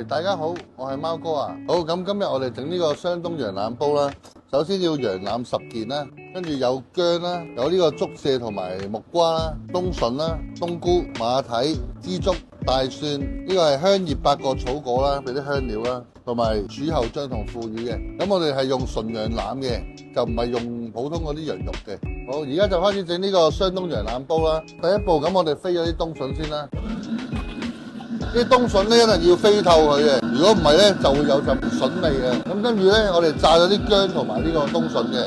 大家好，我係貓哥啊。好，咁今日我哋整呢個雙冬羊腩煲啦。首先要羊腩10件啦，跟住有薑啦，有呢個竹蔗同埋木瓜啦，冬筍啦，冬菇、馬蹄、枝竹、大蒜，呢個係香葉8個草果啦，俾啲香料啦，同埋柱侯醬同腐乳嘅。咁我哋係用純羊腩嘅，就唔係用普通嗰啲羊肉嘅。好，而家就開始整呢個雙冬羊腩煲啦。第一步，咁我哋飛咗啲冬筍先啦。啲冬筍咧一定要飛透佢嘅，如果唔係咧就會有陣筍味嘅。咁跟住咧，我哋炸咗啲薑同埋呢個冬筍嘅，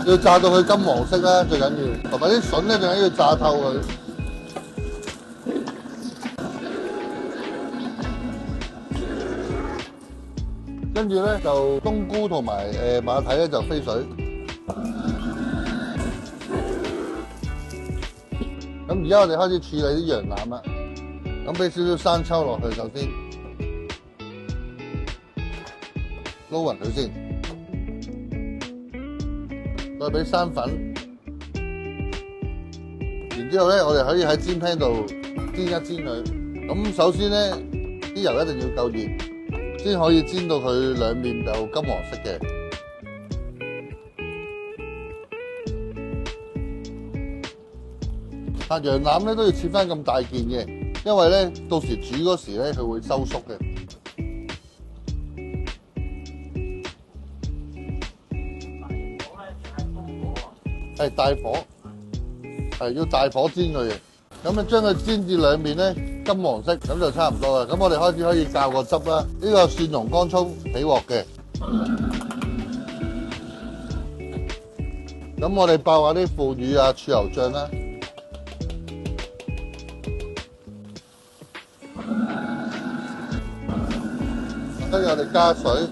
要炸到佢金黃色啦，最緊要。同埋啲筍咧，最緊要炸透佢。跟住咧就冬菇同埋馬蹄咧就飛水。咁而家我哋開始處理啲羊腩啦，咁俾少少生抽落去，首先撈勻佢先，再俾生粉，然之後咧我哋可以喺煎 pan 度煎一煎佢。咁首先咧啲油一定要夠熱，先可以煎到佢兩面就金黃色嘅。羊腩咧都要切翻咁大件嘅，因為咧到時煮嗰時咧佢會收縮嘅。係大火，係要大火煎佢嘅。咁啊將佢煎至兩面咧金黃色，咁就差唔多啦。咁我哋開始可以較個汁啦。呢個蒜蓉乾葱起鑊嘅。咁我哋爆下啲腐乳啊、柱侯醬啦。跟住我哋加水，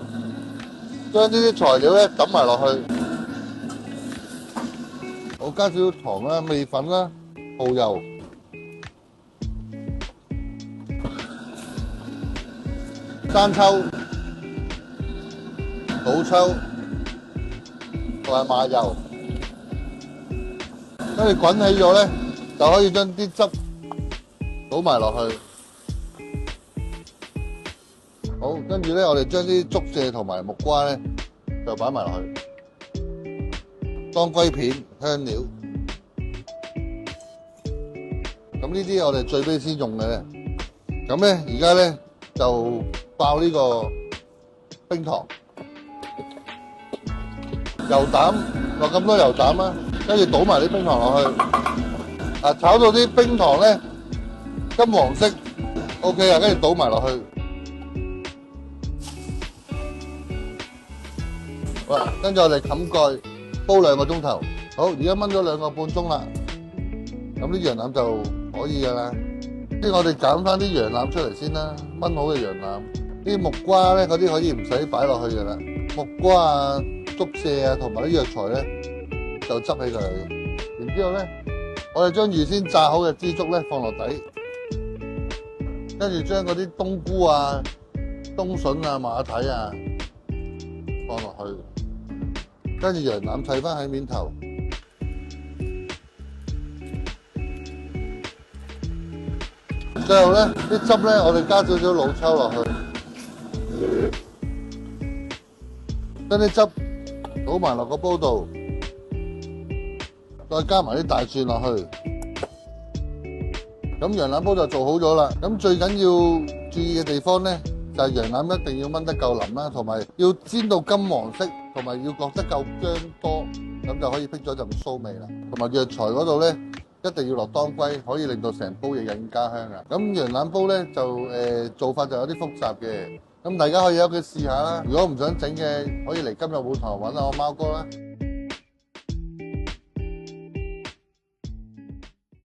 將呢啲材料咧揼埋落去。我加少少糖啦、味粉啦、蠔油、生抽、老抽同埋麻油。跟住滾起咗咧，就可以將啲汁倒埋落去。好，跟住咧，我哋將啲竹蔗同埋木瓜咧，就擺埋落去，當歸片、香料。咁呢啲我哋最尾先用嘅咧。咁咧，而家咧就爆呢個冰糖，油膽落咁多油膽啦，跟住倒埋啲冰糖落去，炒到啲冰糖咧金黃色 ，OK 啊，跟住倒埋落去。好啦，跟住我哋冚蓋煲2個鐘頭。好，而家燜咗2個半鐘啦。咁啲羊腩就可以噶啦。即係我哋揀翻啲羊腩出嚟先啦，燜好嘅羊腩。啲木瓜咧，嗰啲可以唔使擺落去噶啦。木瓜啊、竹蔗啊同埋啲藥材咧，就執起佢。然之後咧，我哋將預先炸好嘅枝竹咧放落底，跟住將嗰啲冬菇啊、冬筍啊、馬蹄啊放落去。跟住羊腩砌翻喺面頭，最後咧啲汁咧，我哋加少少老抽落去，將啲汁倒埋落個煲度，再加埋啲大蒜落去，咁羊腩煲就做好咗啦。咁最緊要注意嘅地方咧，就係羊腩一定要燜得夠腍啦，同埋要煎到金黃色。同埋要覺得夠薑多，咁就可以辟咗陣騷味啦。同埋藥材嗰度咧，一定要落當歸，可以令到成煲嘢更加香啊。咁羊腩煲咧就做法就有啲複雜嘅，咁大家可以喺屋企試下啦。如果唔想整嘅，可以嚟今日會堂揾下我貓哥啦。